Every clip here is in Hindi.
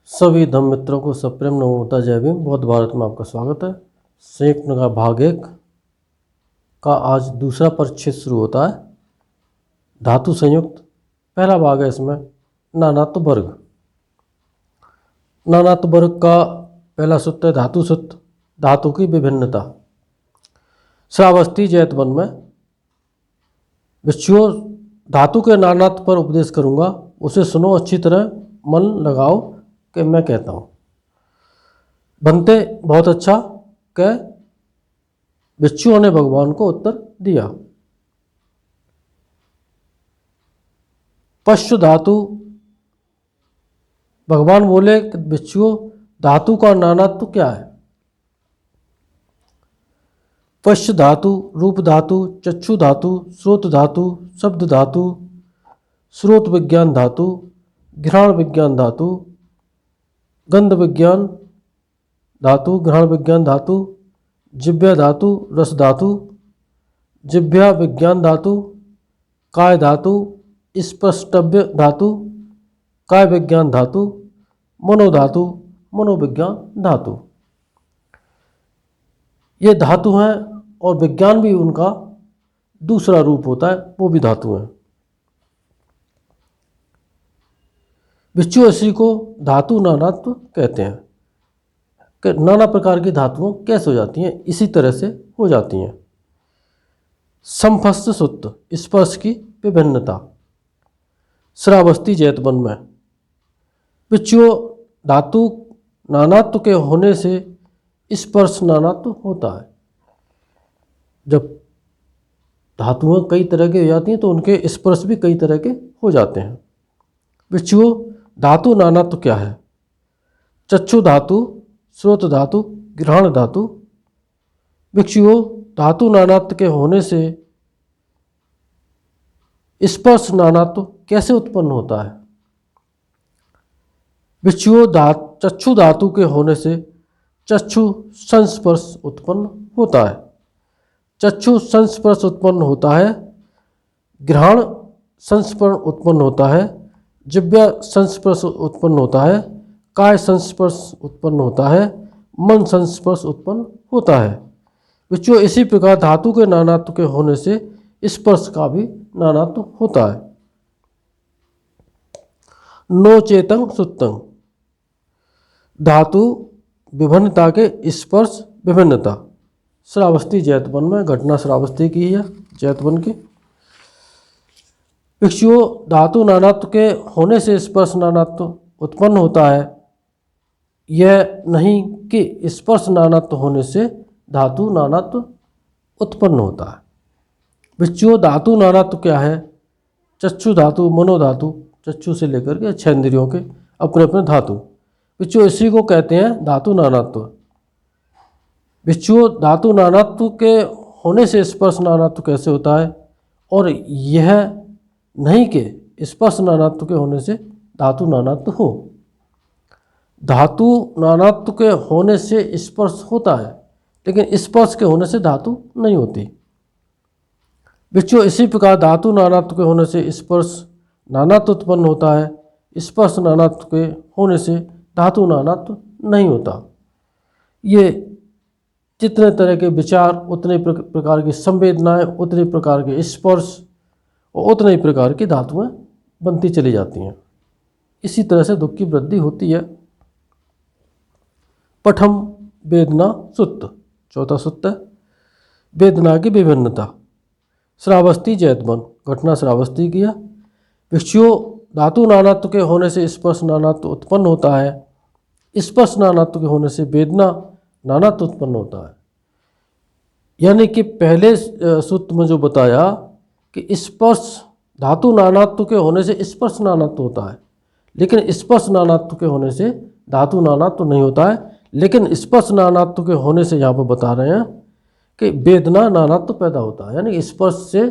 सभी धम्म मित्रों को सप्रेम नमोता जय भीम। बौद्ध भारत में आपका स्वागत है। संयुक्त का भाग 1 का आज दूसरा परिच्छेद शुरू होता है। धातु संयुक्त पहला भाग है। इसमें नानात्व वर्ग। नानात्व वर्ग का पहला सूत्र है धातु सूत्र, धातु की विभिन्नता। श्रावस्ती जैतवन में विषयों धातु के नानात्व पर उपदेश करूंगा, उसे सुनो, अच्छी तरह मन लगाओ कि मैं कहता हूँ। बनते बहुत अच्छा के भिक्षुओं ने भगवान को उत्तर दिया। पश्च धातु, भगवान बोले कि भिक्षुओं धातु का नानात्व क्या है। पश्च धातु, रूप धातु, चक्षु धातु, स्रोत धातु, शब्द धातु, स्रोत विज्ञान धातु, घ्राण विज्ञान धातु, गंध विज्ञान धातु, ग्रहण विज्ञान धातु, जिह्वा धातु, रस धातु, जिह्वा विज्ञान धातु, काय धातु, स्पर्शव्य धातु, काय विज्ञान धातु, मनोधातु, मनोविज्ञान धातु। ये धातु हैं और विज्ञान भी उनका दूसरा रूप होता है, वो भी धातु हैं। भिक्षु इसी को धातु नानात्व कहते हैं कि नाना प्रकार की धातुओं कैसे हो जाती हैं, इसी तरह से हो जाती हैं। समफस्त सूत्र, स्पर्श की विभिन्नता। श्रावस्ती जैतवन में भिक्षु धातु नानात्व के होने से स्पर्श नानात्व होता है। जब धातुएं कई तरह की हो जाती हैं तो उनके स्पर्श भी कई तरह के हो जाते हैं। भिक्षु धातु नानात्व क्या है। चक्षु धातु, स्रोत धातु, ग्रहण धातु। भिक्षुओं धातु नानात्व के होने से स्पर्श नानात्व कैसे उत्पन्न होता है। भिक्षुओं चक्षु धातु के होने से चक्षु संस्पर्श उत्पन्न होता है। चक्षु संस्पर्श उत्पन्न होता है, ग्रहण संस्पर्श उत्पन्न होता है, जिह्वा संस्पर्श उत्पन्न होता है, काय संस्पर्श उत्पन्न होता है, मन संस्पर्श उत्पन्न होता है। विषयों इसी प्रकार धातु के नानात्व के होने से स्पर्श का भी नानात्व होता है। नो चेतं सुत्तं, धातु विभिन्नता के स्पर्श विभिन्नता। श्रावस्ती जैतवन में घटना श्रावस्ती की है, जैतवन की। भिक्षुओं धातु नानात्व के होने से स्पर्श नानात्व उत्पन्न होता है, यह नहीं कि स्पर्श नानात्व होने से धातु नानात्व उत्पन्न होता है। भिक्षुओं धातु नानात्व क्या है। चक्षु धातु, मनोधातु, चक्षु से लेकर के 6 इंद्रियों के अपने अपने धातु। भिक्षुओं इसी को कहते हैं धातु नानात्व। भिक्षुओं धातु नानात्व के होने से स्पर्श नानात्व कैसे होता है, और यह नहीं कि स्पर्श नानात्व के होने से धातु नानात्व हो। धातु नानात्व के होने से स्पर्श होता है, लेकिन स्पर्श के होने से धातु नहीं होती। भिक्षुओं इसी प्रकार धातु नानात्व के होने से स्पर्श नानात्व उत्पन्न होता है, स्पर्श नानात्व के होने से धातु नानात्व नहीं होता। ये जितने तरह के विचार, उतने प्रकार की संवेदनाएं, उतने प्रकार के स्पर्श और उतने ही प्रकार की धातुएं बनती चली जाती हैं। इसी तरह से दुख की वृद्धि होती है। पठम वेदना सूत्र, चौथा सूत्र, वेदना की विभिन्नता। श्रावस्ती जैतवन, घटना श्रावस्ती की है। भिक्षुओं धातु नानात्व के होने से स्पर्श नानात्व उत्पन्न होता है, स्पर्श नानात्व के होने से वेदना नानात्व उत्पन्न होता है। यानी कि पहले सूत्र में जो बताया कि स्पर्श धातु नानात्व के होने से स्पर्श नानात्व होता है, लेकिन स्पर्श नानात्व के होने से धातु नानात्व नहीं होता है। लेकिन स्पर्श नानात्व के होने से यहाँ पर बता रहे हैं कि वेदना नानात्व पैदा होता है। यानी स्पर्श से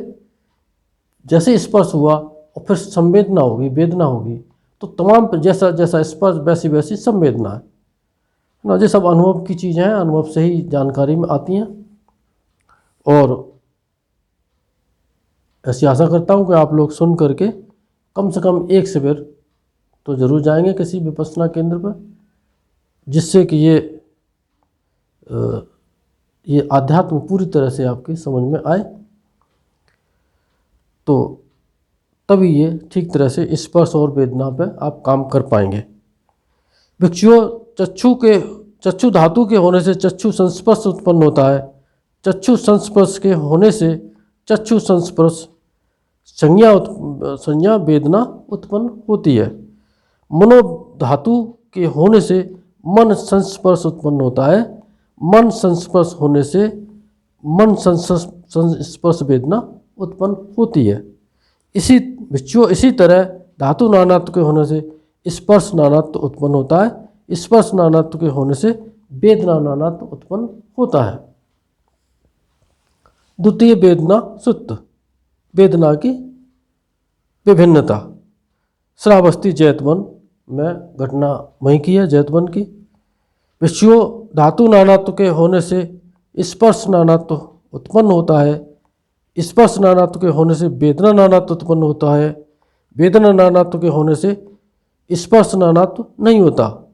जैसे स्पर्श हुआ और फिर संवेदना होगी, वेदना होगी, तो तमाम जैसा जैसा स्पर्श वैसी वैसी संवेदना है ना। ये सब अनुभव की चीज़ें हैं, अनुभव से ही जानकारी में आती हैं। और ऐसी आशा करता हूँ कि आप लोग सुन करके कम से कम एक से बार तो ज़रूर जाएंगे किसी विपश्यना केंद्र पर, जिससे कि ये आध्यात्म पूरी तरह से आपकी समझ में आए, तो तभी ये ठीक तरह से स्पर्श और वेदना पर आप काम कर पाएंगे। भिक्षुओं, चक्षु धातु के होने से चक्षु संस्पर्श उत्पन्न होता है। चक्षु संस्पर्श के होने से चक्षु संस्पर्श संज्ञा वेदना उत्पन्न होती है। मनो धातु के होने से मन संस्पर्श उत्पन्न होता है। मन संस्पर्श होने से मन संस्पर्श वेदना उत्पन्न होती है। इसी तरह धातु नानात्व के होने से स्पर्श नानात्व उत्पन्न होता है। स्पर्श नानात्व के होने से वेदना नानात्व उत्पन्न होता है। द्वितीय वेदना सूत्र, वेदना की विभिन्नता। श्रावस्ती जैतवन में घटना वहीं की है, जैतवन की। विषयों धातु नानात्व के होने से स्पर्श नानात्व उत्पन्न होता है। स्पर्श नानात्व के होने से वेदना नानात्व उत्पन्न होता है। वेदना नानात्व के होने से स्पर्श नानात्व नहीं होता।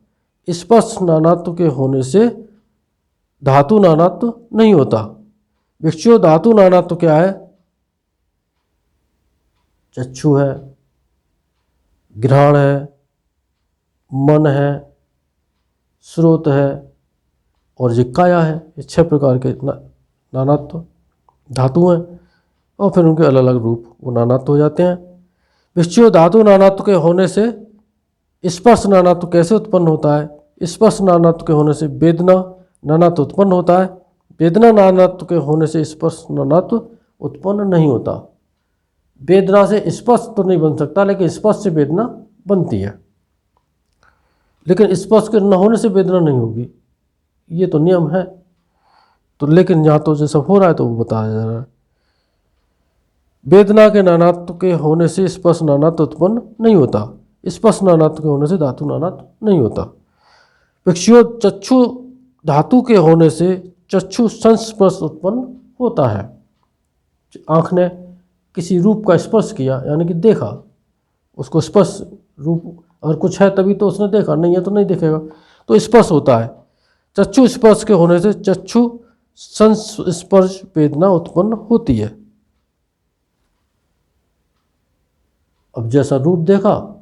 स्पर्श नानात्व के होने से धातु नानात्व नहीं होता। विषयों धातु नानात्व क्या है? चक्षु है, घ्राण है, मन है, स्रोत है और जिक्काया है। ये 6 प्रकार के नानात्व धातु हैं और फिर उनके अलग अलग रूप वो नानात्व हो जाते हैं। विषयों धातु नानात्व के होने से स्पर्श नानात्व कैसे उत्पन्न होता है? स्पर्श नानात्व के होने से वेदना नानात्व उत्पन्न होता है। वेदना नानात्व के होने से स्पर्श नानात्व उत्पन्न नहीं होता। वेदना से स्पर्श तो नहीं बन सकता, लेकिन स्पर्श से वेदना बनती है। लेकिन स्पर्श के न होने से वेदना नहीं होगी, ये तो नियम है। तो लेकिन यहाँ तो जैसा हो रहा है तो वो बताया जा रहा है। वेदना के नानात्व के होने से स्पर्श नानात्व उत्पन्न नहीं होता। स्पर्श नानात्व के होने से धातु नानात्व नहीं होता। विषयों चक्षु धातु के होने से चक्षु संस्पर्श उत्पन्न होता है। आँख ने किसी रूप का स्पर्श किया, यानी कि देखा, उसको स्पर्श रूप अगर कुछ है तभी तो उसने देखा, नहीं है तो नहीं देखेगा, तो स्पर्श होता है। चक्षु स्पर्श के होने से चक्षु संस्पर्श वेदना उत्पन्न होती है। अब जैसा रूप देखा,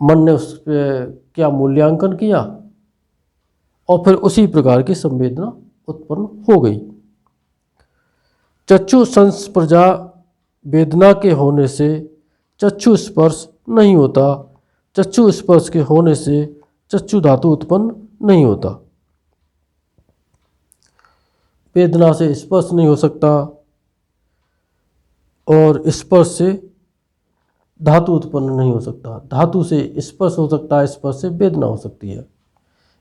मन ने उस पर क्या मूल्यांकन किया और फिर उसी प्रकार की संवेदना उत्पन्न हो गई। चक्षु संस्पर्शा वेदना के होने से चक्षु स्पर्श नहीं होता। चक्षु स्पर्श के होने से चक्षु धातु उत्पन्न नहीं होता। वेदना से स्पर्श नहीं हो सकता और स्पर्श से धातु उत्पन्न नहीं हो सकता। धातु से स्पर्श हो सकता है, स्पर्श से वेदना हो सकती है।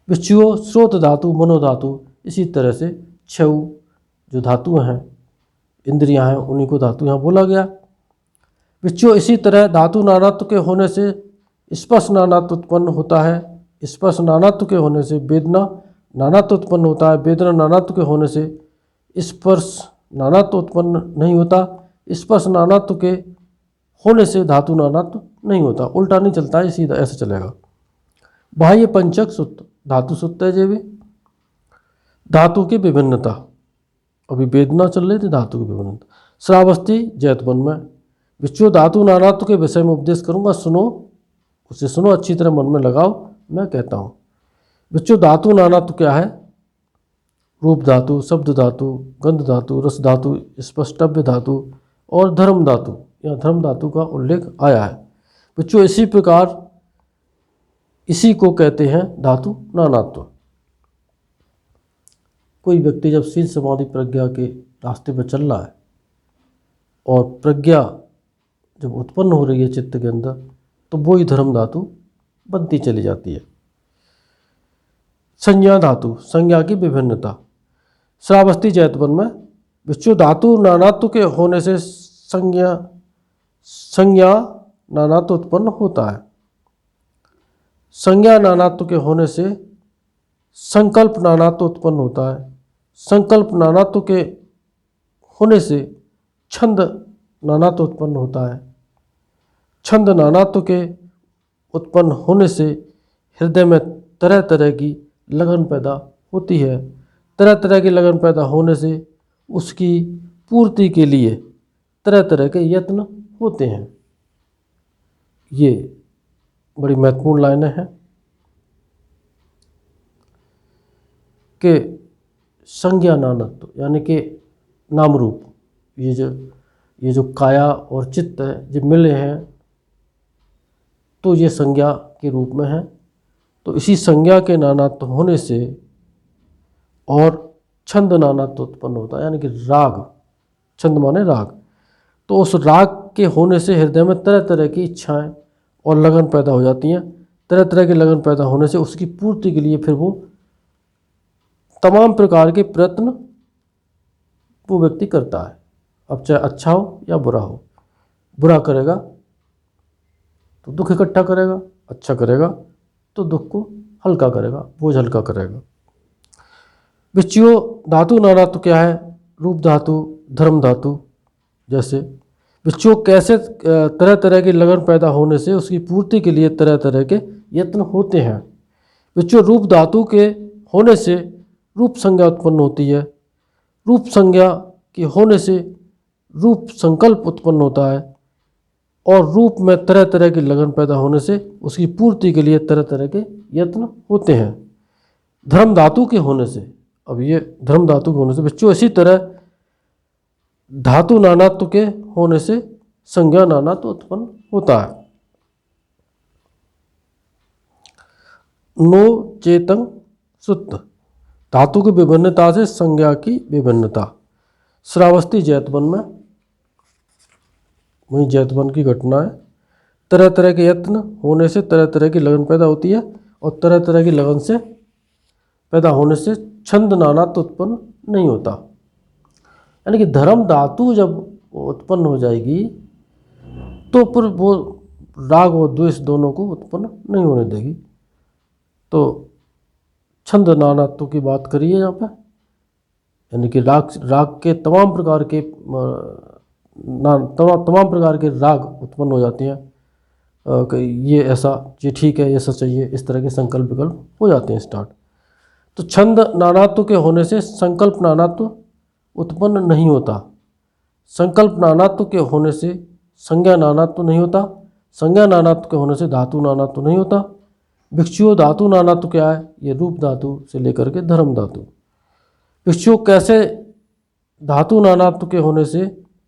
विषयों स्रोत धातु मनोधातु, इसी तरह से 6 जो धातुएं हैं, इंद्रियां हैं, उन्हीं को धातु यहाँ बोला गया। विषयों इसी तरह धातु नानात्व के होने से स्पर्श नानात्व उत्पन्न होता है। स्पर्श नानात्व के होने से वेदना नानात्व उत्पन्न होता है। वेदना नानात्व के होने से स्पर्श नानात्व उत्पन्न नहीं होता। स्पर्श नानात्व के होने से धातु नानात्व नहीं होता। उल्टा नहीं चलता है, सीधा ऐसे चलेगा। बाह्य पंचक सूत्र, धातु सूत्र है। ये भी धातु की विभिन्नता, अभी वेदना चल रही थी, धातु की विभिन्नता। श्रावस्ती जैतवन में विषयों धातु नानात्व के विषय में उपदेश करूंगा, सुनो, उसे सुनो, अच्छी तरह मन में लगाओ। मैं कहता हूँ विषयों धातु नानात्व क्या है? रूप धातु, शब्द धातु, गंध धातु, रस धातु, स्पष्टव्य धातु और धर्म धातु। यहाँ धर्म धातु का उल्लेख आया है। विषयों इसी प्रकार इसी को कहते हैं धातु नानात्व। कोई व्यक्ति जब शील समाधि प्रज्ञा के रास्ते पर चल रहा है और प्रज्ञा जब उत्पन्न हो रही है चित्त के अंदर, तो वो ही धर्म धातु बनती चली जाती है। संज्ञा धातु, संज्ञा की विभिन्नता। श्रावस्ती जैतवन में विषयों धातु नानात्व के होने से संज्ञा नानात्व उत्पन्न होता है। संज्ञा नानात्व के होने से संकल्प नानात्व उत्पन्न होता है। संकल्प नानात्व के होने से छंद नानात्व उत्पन्न होता है। छंद नानात्व के उत्पन्न होने से हृदय में तरह तरह की लगन पैदा होती है। तरह तरह की लगन पैदा होने से उसकी पूर्ति के लिए तरह तरह के यत्न होते हैं। ये बड़ी महत्वपूर्ण लाइनें हैं कि संज्ञानानत्व यानी कि नाम रूप, ये जो काया और चित्त है जब मिले हैं तो ये संज्ञा के रूप में है। तो इसी संज्ञा के नानात्व होने से और छंद नानात्व उत्पन्न होता है, यानी कि राग, छंद माने राग। तो उस राग के होने से हृदय में तरह तरह की इच्छाएं और लगन पैदा हो जाती हैं। तरह तरह की लगन पैदा होने से उसकी पूर्ति के लिए फिर वो तमाम प्रकार के प्रयत्न वो व्यक्ति करता है। अब चाहे अच्छा हो या बुरा हो। बुरा करेगा तो दुख इकट्ठा करेगा, अच्छा करेगा तो दुख को हल्का करेगा, बोझ हल्का करेगा। विच्यो धातु नानात्व क्या है? रूप धातु, धर्म धातु। जैसे विच्यो कैसे तरह तरह की लगन पैदा होने से उसकी पूर्ति के लिए तरह तरह के यत्न होते हैं। विच्यो रूप धातु के होने से रूप संज्ञा उत्पन्न होती है। रूप संज्ञा के होने से रूप संकल्प उत्पन्न होता है और रूप में तरह तरह की लगन पैदा होने से उसकी पूर्ति के लिए तरह तरह के यत्न होते हैं। धर्म धातु के होने से, अब ये धर्म धातु के होने से बच्चों इसी तरह धातु नानात्व के होने से संज्ञा नानात्व उत्पन्न होता है। नो चेतन सुत्त, धातु की विभिन्नता से संज्ञा की विभिन्नता। श्रावस्ती जैतवन में वही जैतवन की घटना है। तरह तरह के यत्न होने से तरह तरह की लगन पैदा होती है और तरह तरह की लगन से पैदा होने से छंद नानात्व उत्पन्न नहीं होता। यानी कि धर्म धातु जब उत्पन्न हो जाएगी तो फिर वो राग और द्वेष दोनों को उत्पन्न नहीं होने देगी। तो छंद नानात्व की बात करिए यहाँ पे, यानी कि राग के तमाम प्रकार के तमाम प्रकार के राग उत्पन्न हो जाते हैं कि ये ऐसा, ये ठीक है, ये ऐसा चाहिए, इस तरह के संकल्प विकल्प हो जाते हैं स्टार्ट। तो छंद नानात्व के होने से संकल्प नानात्व उत्पन्न नहीं होता। संकल्प नानात्व के होने से संज्ञा नानात्व नहीं होता। संज्ञा नानात्व के होने से धातु नानात्व नहीं होता। भिक्षुओं धातु नानात्व क्या है? ये रूप धातु से लेकर के धर्म धातु। भिक्षुओं कैसे धातु नानात्व के होने से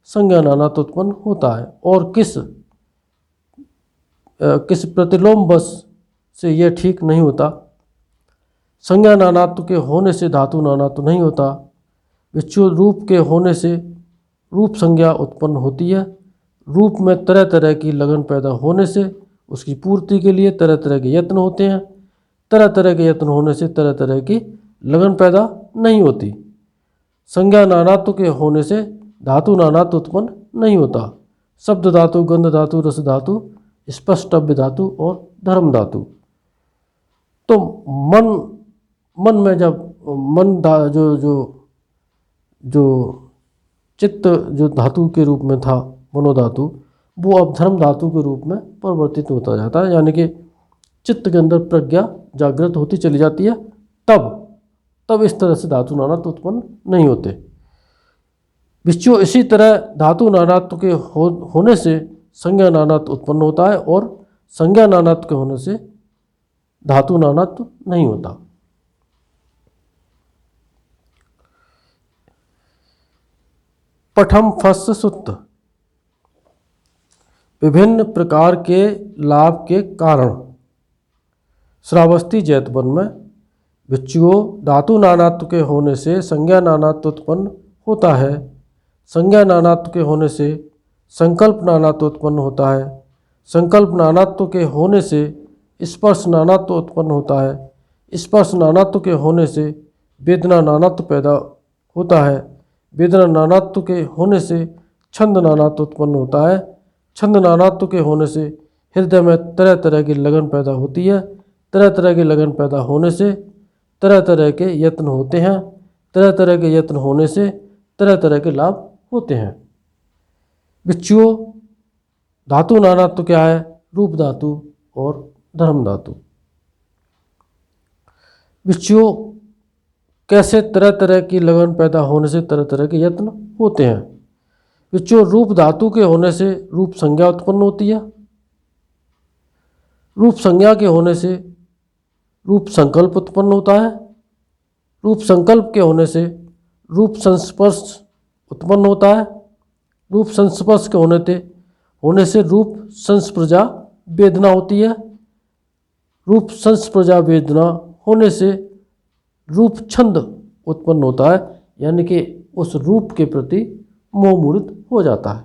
संज्ञा नानात्व उत्पन्न होता है और किस प्रतिलोम बस से यह ठीक नहीं होता। संज्ञा नानात्व के होने से धातु नानात्व नहीं होता। विच्छु रूप के होने से रूप संज्ञा उत्पन्न होती है। रूप में तरह तरह की लगन पैदा होने से उसकी पूर्ति के लिए तरह तरह के यत्न होते हैं। तरह तरह के यत्न होने से तरह तरह की लगन पैदा नहीं होती। संज्ञा नानात्व के होने से धातु नानात्व उत्पन्न नहीं होता। शब्द धातु, गंध धातु, रस धातु, स्पष्टव्य धातु और धर्म धातु। तो मन में जब जो चित्त जो धातु के रूप में था, मनोधातु, वो अब धर्म धातु के रूप में परिवर्तित होता जाता है। यानी कि चित्त के अंदर प्रज्ञा जागृत होती चली जाती है। तब इस तरह से धातु नानात्व उत्पन्न नहीं होते। विच्छु इसी तरह धातु नानात्व के होने से संज्ञा नानात्व उत्पन्न होता है और संज्ञा नानात्व के होने से धातु नानात्व नहीं होता। पठम फस सुत्त, विभिन्न प्रकार के लाभ के कारण। श्रावस्ती जैतवन में भिक्षुओं धातु नानात्व के होने से संज्ञा नानात्व उत्पन्न होता है। संज्ञा नानात्व के होने से संकल्प नानात्व उत्पन्न होता है। संकल्प नानात्व के होने से स्पर्श नानात्व उत्पन्न होता है। स्पर्श नानात्व के होने से वेदना नानात्व पैदा होता है। वेदना नानात्व के होने से छंद नानात्व उत्पन्न होता है। छंद नानात्व के होने से हृदय में तरह तरह की लगन पैदा होती है। तरह तरह की लगन पैदा होने से तरह तरह के यत्न होते हैं। तरह तरह के यत्न होने से तरह तरह के लाभ होते हैं। भिक्षुओं धातु नानात्व क्या है? रूप धातु, और धर्म धातु। बच्चों, कैसे तरह तरह की लगन पैदा होने से तरह तरह के यत्न होते हैं। बच्चों, रूप धातु के होने से रूप संज्ञा उत्पन्न होती है। रूप संज्ञा के होने से रूप संकल्प उत्पन्न होता है। रूप संकल्प के होने से रूप संस्पर्श उत्पन्न होता है। रूप संस्पर्श के होने से रूप संस्प्रजा वेदना होती है। रूप संस्प्रजा वेदना होने से रूप छंद उत्पन्न होता है, यानी कि उस रूप के प्रति मोह मूर्त हो जाता है।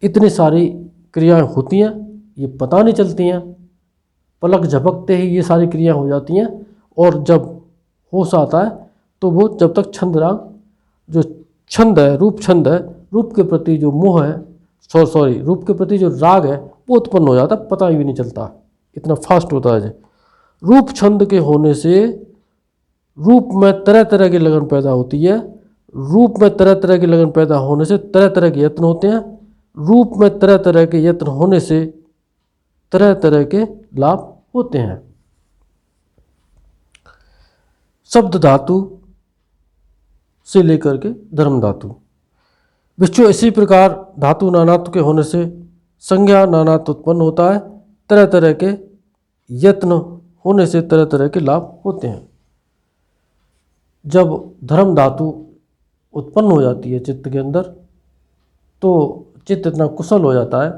इतनी सारी क्रियाएं होती हैं, ये पता नहीं चलती हैं, पलक झपकते ही ये सारी क्रियाएं हो जाती हैं। और जब होश आता है तो वो जब तक छंद राग जो छंद है, रूप छंद है, रूप के प्रति जो मोह है, रूप के प्रति जो राग है वो उत्पन्न हो जाता है, पता ही नहीं चलता, इतना फास्ट होता है। रूप छंद के होने से रूप में तरह तरह की लगन पैदा होती है। रूप में तरह तरह की लगन पैदा होने से तरह तरह के यत्न होते हैं। रूप में तरह तरह के यत्न होने से तरह तरह के लाभ होते हैं। शब्द धातु से लेकर के धर्म धातु। बच्चों, इसी प्रकार धातु नानात्व के होने से संज्ञा नानात्व उत्पन्न होता है। तरह तरह के यत्न होने से तरह तरह के लाभ होते हैं। जब धर्म धातु उत्पन्न हो जाती है चित्त के अंदर, तो चित्त इतना कुशल हो जाता है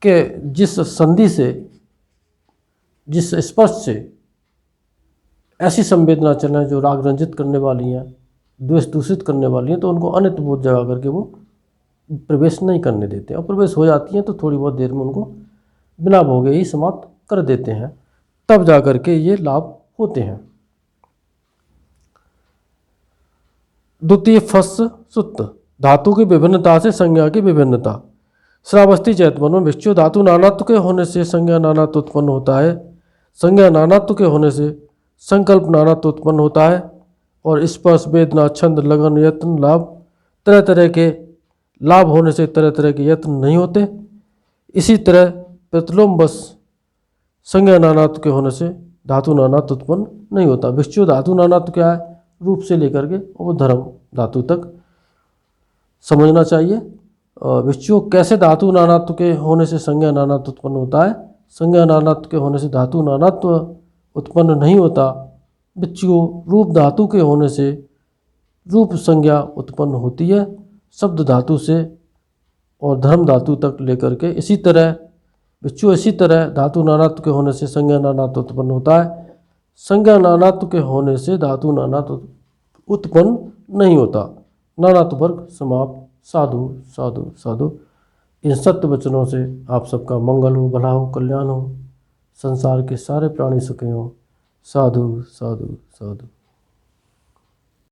कि जिस संधि से, जिस स्पर्श से ऐसी संवेदना चलें जो राग रंजित करने वाली हैं, द्वेष दूषित करने वाली हैं, तो उनको अनित बोध जगा करके वो प्रवेश नहीं करने देते। और प्रवेश हो जाती हैं तो थोड़ी बहुत देर में उनको बिना भोगे ही समाप्त कर देते हैं, तब जा करके ये लाभ होते हैं। द्वितीय फस सुत्त, धातु की विभिन्नता से संज्ञा की विभिन्नता। श्रावस्ती चैतवन में भिक्षु धातु नानात्व के होने से संज्ञा नानात्व उत्पन्न होता है। संज्ञा नानात्व के होने से संकल्प नानात्व उत्पन्न होता है। और स्पर्श वेदना छंद लगन यत्न लाभ, तरह तरह के लाभ होने से तरह तरह के यत्न नहीं होते। इसी तरह प्रतिलोम बस संज्ञा नानात्व के होने से धातु नानात्व उत्पन्न नहीं होता। भिक्षु धातु नानात्व क्या है, रूप से लेकर के और धर्म धातु तक समझना चाहिए। भिक्षु कैसे धातु नानात्व के होने से संज्ञा नानात्व उत्पन्न होता है। संज्ञा नानात्व के होने से धातु नानात्व उत्पन्न नहीं होता। भिक्षु रूप धातु के होने से रूप संज्ञा उत्पन्न होती है, शब्द धातु से और धर्म धातु तक लेकर के। इसी तरह भिक्षु इसी तरह धातु नानात्व के होने से संज्ञा नानात्व उत्पन्न होता है। संज्ञा नानात्व के होने से धातु नानात्व उत्पन्न नहीं होता। नानात्व वर्ग समाप्त। साधु साधु साधु। इन सत्य वचनों से आप सबका मंगल हो, भला हो, कल्याण हो, संसार के सारे प्राणी सुखी हों। साधु साधु साधु।